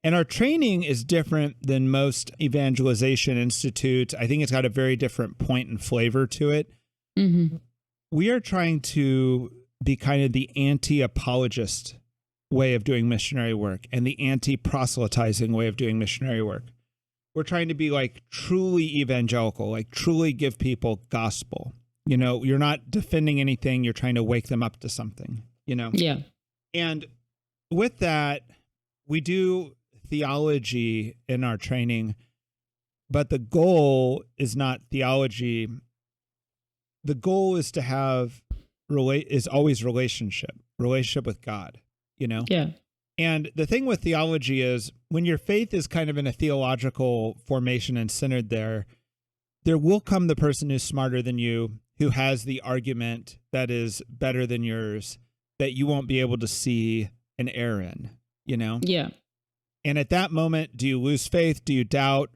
And our training is different than most evangelization institutes. I think it's got a very different point and flavor to it. Mm-hmm. We are trying to be kind of the anti-apologist way of doing missionary work and the anti-proselytizing way of doing missionary work. We're trying to be like truly evangelical, like truly give people gospel. You know, you're not defending anything. You're trying to wake them up to something, you know? Yeah. And with that, we do theology in our training, but the goal is not theology. The goal is to have is always relationship with God, you know? Yeah. And the thing with theology is when your faith is kind of in a theological formation and centered there will come the person who's smarter than you, who has the argument that is better than yours, that you won't be able to see an error in, you know? Yeah. And at that moment, do you lose faith? Do you doubt?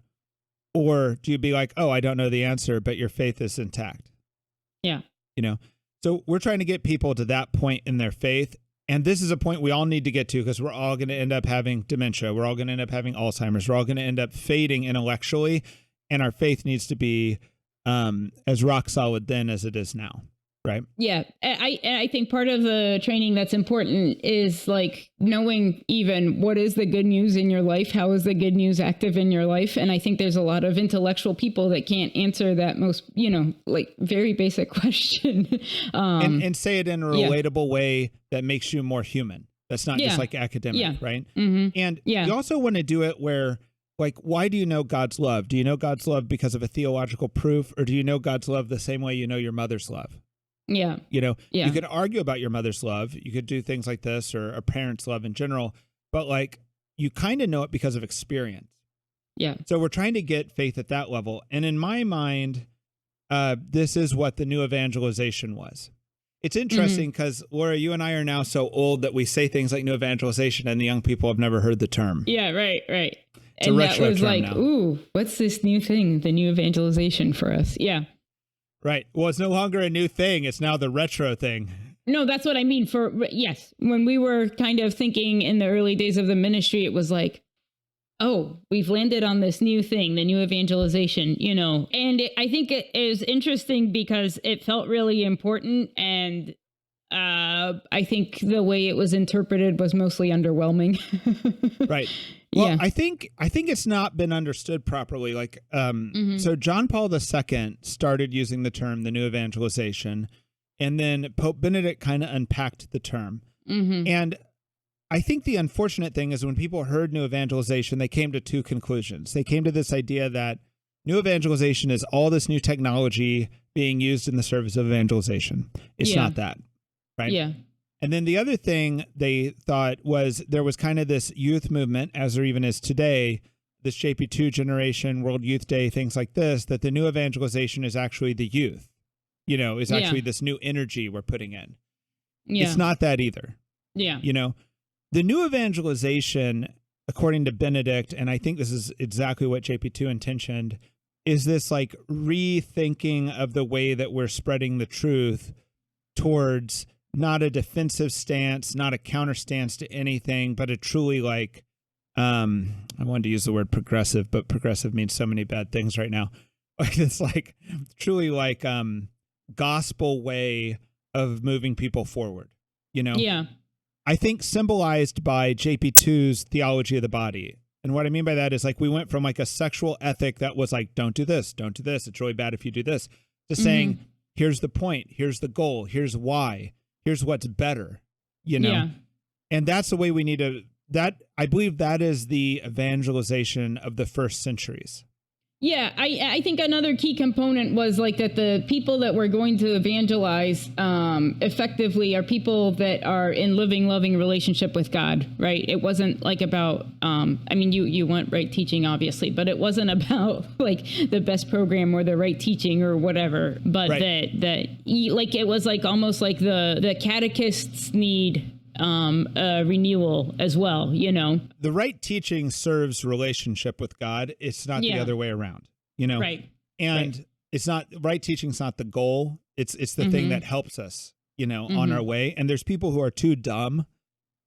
Or do you be like, oh, I don't know the answer, but your faith is intact? Yeah. You know? So we're trying to get people to that point in their faith. And this is a point we all need to get to because we're all going to end up having dementia. We're all going to end up having Alzheimer's. We're all going to end up fading intellectually. And our faith needs to be as rock solid then as it is now. Right. Yeah. I think part of the training that's important is like knowing even what is the good news in your life? How is the good news active in your life? And I think there's a lot of intellectual people that can't answer that most, you know, like very basic question. And say it in a relatable way that makes you more human. That's not just like academic, right? Mm-hmm. And you also want to do it where, like, why do you know God's love? Do you know God's love because of a theological proof, or do you know God's love the same way you know your mother's love? Yeah. You know, you could argue about your mother's love. You could do things like this or a parent's love in general, but like you kind of know it because of experience. Yeah. So we're trying to get faith at that level. And in my mind, this is what the new evangelization was. It's interesting because Laura, you and I are now so old that we say things like new evangelization and the young people have never heard the term. Yeah, right. It's and a that retro was term like, now. ooh, what's this new thing? The new evangelization for us. Yeah. Right. Well, it's no longer a new thing. It's now the retro thing. No, that's what I mean. Yes. When we were kind of thinking in the early days of the ministry, it was like, oh, we've landed on this new thing, the new evangelization, you know. And I think it is interesting because it felt really important. And I think the way it was interpreted was mostly underwhelming. Right. Well, I think it's not been understood properly. Like, so John Paul II started using the term the new evangelization, and then Pope Benedict kind of unpacked the term. And I think the unfortunate thing is when people heard new evangelization, they came to two conclusions. They came to this idea that new evangelization is all this new technology being used in the service of evangelization. It's not that, right? Yeah. And then the other thing they thought was there was kind of this youth movement, as there even is today, this JP2 generation, World Youth Day, things like this, that the new evangelization is actually the youth, you know, is actually this new energy we're putting in. Yeah. It's not that either. Yeah. You know, the new evangelization, according to Benedict, and I think this is exactly what JP2 intentioned, is this like rethinking of the way that we're spreading the truth towards not a defensive stance, not a counter stance to anything, but a truly like, I wanted to use the word progressive, but progressive means so many bad things right now. It's like truly like gospel way of moving people forward, you know? Yeah. I think symbolized by JP2's theology of the body. And what I mean by that is like we went from like a sexual ethic that was like, don't do this, it's really bad if you do this, to saying, here's the point, here's the goal, here's why. Here's what's better, you know? Yeah. And that's the way we need to, I believe that is the evangelization of the first centuries. Yeah, I think another key component was like that the people that we're going to evangelize effectively are people that are in living, loving relationship with God, right? It wasn't like about, I mean, you want right teaching, obviously, but it wasn't about like the best program or the right teaching or whatever, but that like it was like almost like the catechists need renewal as well, you know. The right teaching serves relationship with God. It's not the other way around, you know. Right. And it's not right teaching's not the goal. It's the thing that helps us, you know, on our way. And there's people who are too dumb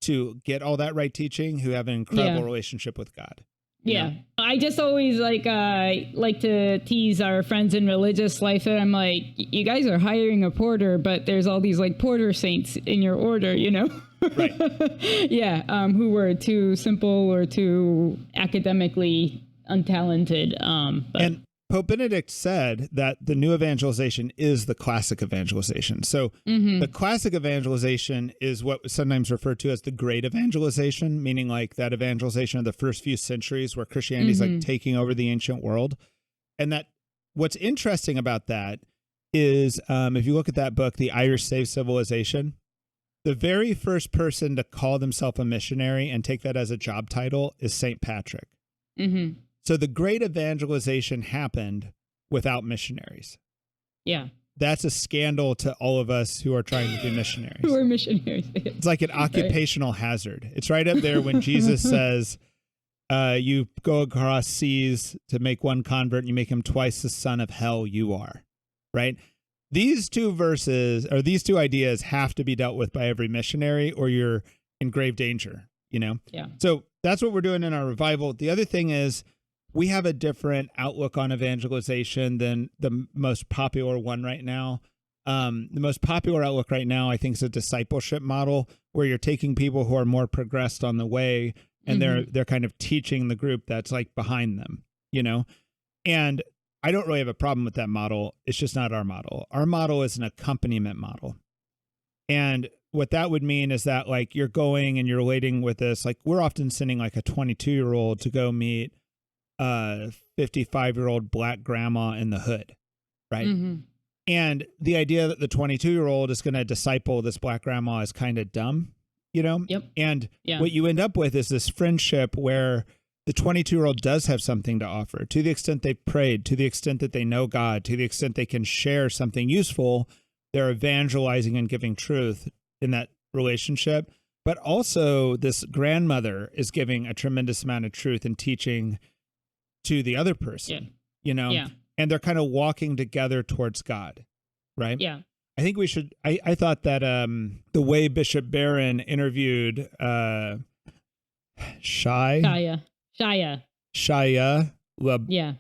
to get all that right teaching who have an incredible relationship with God. Yeah. I just always like to tease our friends in religious life. And I'm like, you guys are hiring a porter, but there's all these like porter saints in your order, you know? Right. Who were too simple or too academically untalented. And Pope Benedict said that the new evangelization is the classic evangelization. So the classic evangelization is what sometimes referred to as the great evangelization, meaning like that evangelization of the first few centuries where Christianity is like taking over the ancient world. And that what's interesting about that is if you look at that book, The Irish Saved Civilization, the very first person to call themselves a missionary and take that as a job title is St. Patrick. So the great evangelization happened without missionaries. Yeah. That's a scandal to all of us who are trying to be missionaries. Who are missionaries. It's like an occupational hazard. It's right up there when Jesus says, you go across seas to make one convert and you make him twice the son of hell you are, right? These two verses or these two ideas have to be dealt with by every missionary or you're in grave danger, you know? Yeah. So that's what we're doing in our revival. The other thing is, we have a different outlook on evangelization than the most popular one right now. The most popular outlook right now, I think, is a discipleship model where you're taking people who are more progressed on the way and they're kind of teaching the group that's like behind them, you know? And I don't really have a problem with that model. It's just not our model. Our model is an accompaniment model. And what that would mean is that like you're going and you're relating with this, like we're often sending like a 22-year-old to go meet 55-year-old black grandma in the hood, right? And the idea that the 22-year-old is going to disciple this black grandma is kind of dumb, you know? And what you end up with is this friendship where the 22-year-old does have something to offer to the extent they've prayed, to the extent that they know God, to the extent they can share something useful. They're evangelizing and giving truth in that relationship. But also this grandmother is giving a tremendous amount of truth and teaching to the other person, you know, and they're kind of walking together towards God, right? Yeah. I think we should, I thought that the way Bishop Barron interviewed Shia LaBeouf,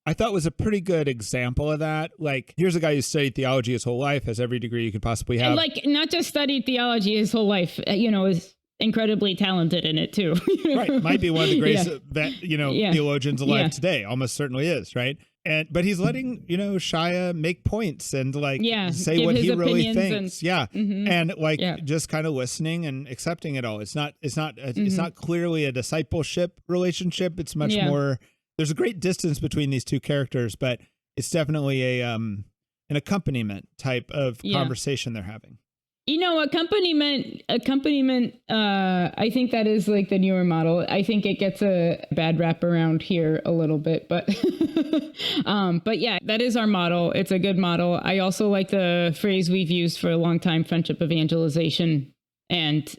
I thought was a pretty good example of that. Like, here's a guy who studied theology his whole life, has every degree you could possibly have. And like, not just studied theology his whole life, you know, is incredibly talented in it too. Right. Might be one of the greatest theologians alive today. Almost certainly is. Right. But he's letting, you know, Shia make points and like say what he really thinks. And like just kind of listening and accepting it all. It's not clearly a discipleship relationship. It's much more, there's a great distance between these two characters, but it's definitely an accompaniment type of conversation they're having. You know, accompaniment, I think that is like the newer model. I think it gets a bad rap around here a little bit, but yeah, that is our model. It's a good model. I also like the phrase we've used for a long time, friendship evangelization. And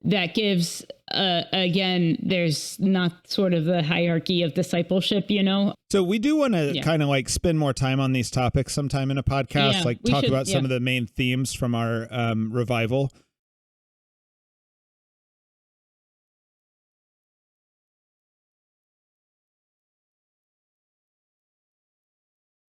that gives, again, there's not sort of the hierarchy of discipleship, you know? So we do want to kind of like spend more time on these topics sometime in a podcast, like talk about some of the main themes from our revival.